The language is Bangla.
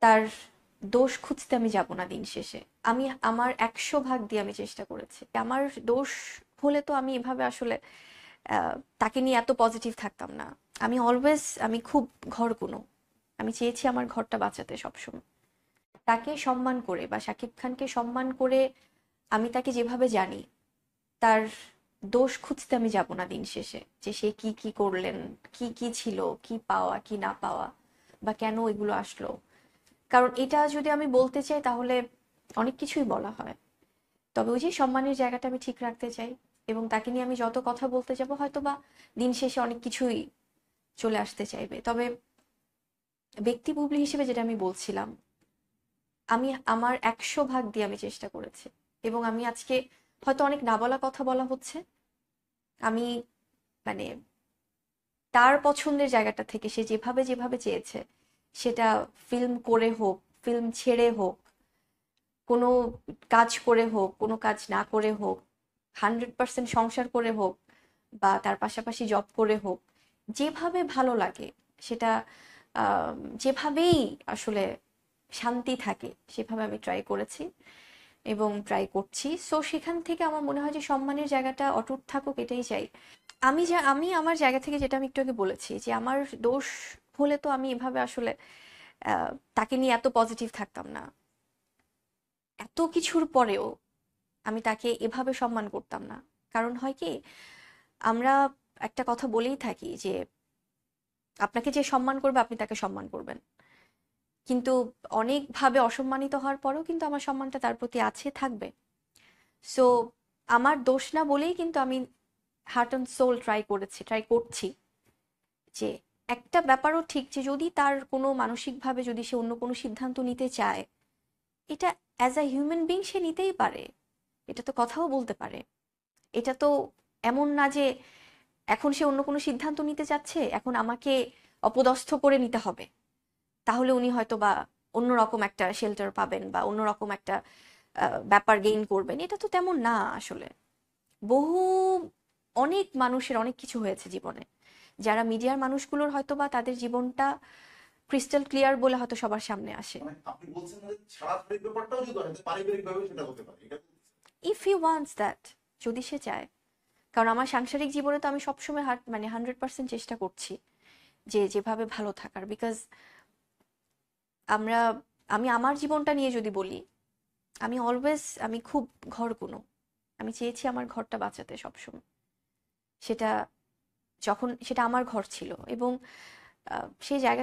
তার দোষ খুঁজতে আমি যাব না দিন শেষে। আমি আমার ১০০ ভাগ দিয়ে আমি চেষ্টা করেছি। আমার দোষ হলে তো আমি এভাবে আসলে তাকে নিয়ে এত পজিটিভ থাকতাম না। আমি খুব ঘরকুনো। আমি চেয়েছি আমার ঘরটা বাঁচাতে সবসময়। তাকে সম্মান করে বা শাকিব খানকে সম্মান করে আমি তাকে যেভাবে জানি, তার দোষ খুঁজতে আমি যাব না দিন শেষে। যে সে কি, কি করলেন, কি, কি ছিল, কি পাওয়া, কি না পাওয়া বা কেন এগুলো আসলো। কারণ এটা যদি আমি বলতে চাই তাহলে অনেক কিছুই বলা হয়। তবে ওই যে সম্মানের জায়গাটা আমি ঠিক রাখতে চাই এবং তাকে নিয়ে আমি যত কথা বলতে যাব হয়তোবা দিন শেষে অনেক কিছুই চলে আসতে চাইবে। তবে ব্যক্তি বুবলি হিসেবে যেটা আমি বলছিলাম, আমি আমার ১০০ ভাগ দিয়ে আমি চেষ্টা করেছি এবং আমি আজকে হয়তো অনেক না বলা কথা বলা হচ্ছে। আমি মানে তার পছন্দের জায়গাটা থেকে সে যেভাবে যেভাবে চেয়েছে, সেটা ফিল্ম করে হোক, ফিল্ম ছেড়ে হোক, কোনো কাজ করে হোক, কোনো কাজ না করে হোক, 100% সংসার করে হোক বা তার পাশাপাশি জব করে হোক, যেভাবে ভালো লাগে সেটা যেভাবেই আসলে শান্তি থাকে সেভাবে আমি ট্রাই করেছি এবং ট্রাই করছি। সো সেখান থেকে আমার মনে হয় যে সম্মানের জায়গাটা অটুট থাকুক, এটাই চাই। আমি আমার জায়গা থেকে যেটা আমি একটু আগে বলেছি যে আমার দোষ হলে তো আমি এভাবে আসলে আহ, তাকে নিয়ে এত পজিটিভ থাকতাম না। এত কিছুর পরেও আমি তাকে এভাবে সম্মান করতাম না। কারণ হয় কি, আমরা একটা কথা বলেই থাকি যে আপনাকে যে সম্মান করবে আপনি তাকে সম্মান করবেন। কিন্তু অনেকভাবে অসম্মানিত হওয়ার পরেও কিন্তু আমার সম্মানটা তার প্রতি আছে, থাকবে। সো আমার দোষ না বলেই কিন্তু আমি হার্ট অ্যান্ড সোল ট্রাই করছি যে একটা ব্যাপারও ঠিক যে যদি তার কোনো মানসিকভাবে যদি সে অন্য কোনো সিদ্ধান্ত নিতে চায়, এটা অ্যাজ আ হিউম্যান বিং সে নিতেই পারে। এটা তো কথাও বলতে পারে। এটা তো এমন না যে এখন সে অন্য কোনো সিদ্ধান্ত নিতে চাচ্ছে, এখন আমাকে অপদস্থ করে নিতে হবে। তাহলে উনি হয়তো বা অন্যরকম একটা শেল্টার পাবেন বা অন্যরকম একটা ব্যাপার গেইন করবেন। এটা তো তেমন না আসলে। বহু অনেক মানুষের অনেক কিছু হয়েছে জীবনে। যারা মিডিয়ার মানুষগুলোর হয়তো বা তাদের জীবনটা ক্রিস্টাল ক্লিয়ার বলে হয়তো সবার সামনে আসে। মানে আপনি বলছেন যে সারাসারি ব্যাপারটাও যদি হয় পারিবারিক ভাবে সেটা হতে পারে এটা ইফ হি ওয়ান্টস দ্যাট, যদি সে চায়। কারণ আমার সাংসারিক জীবনে তো আমি সবসময় 100% চেষ্টা করছি যে যেভাবে ভালো থাকার। বিকজ আমরা আমি আমার জীবনটা নিয়ে যদি বলি, আমি খুব ঘরকুনো। আমি চেয়েছি আমার ঘরটা বাঁচাতে সবসময়। সেটা সেটা আমার ঘর ছিল এবং সেই জায়গা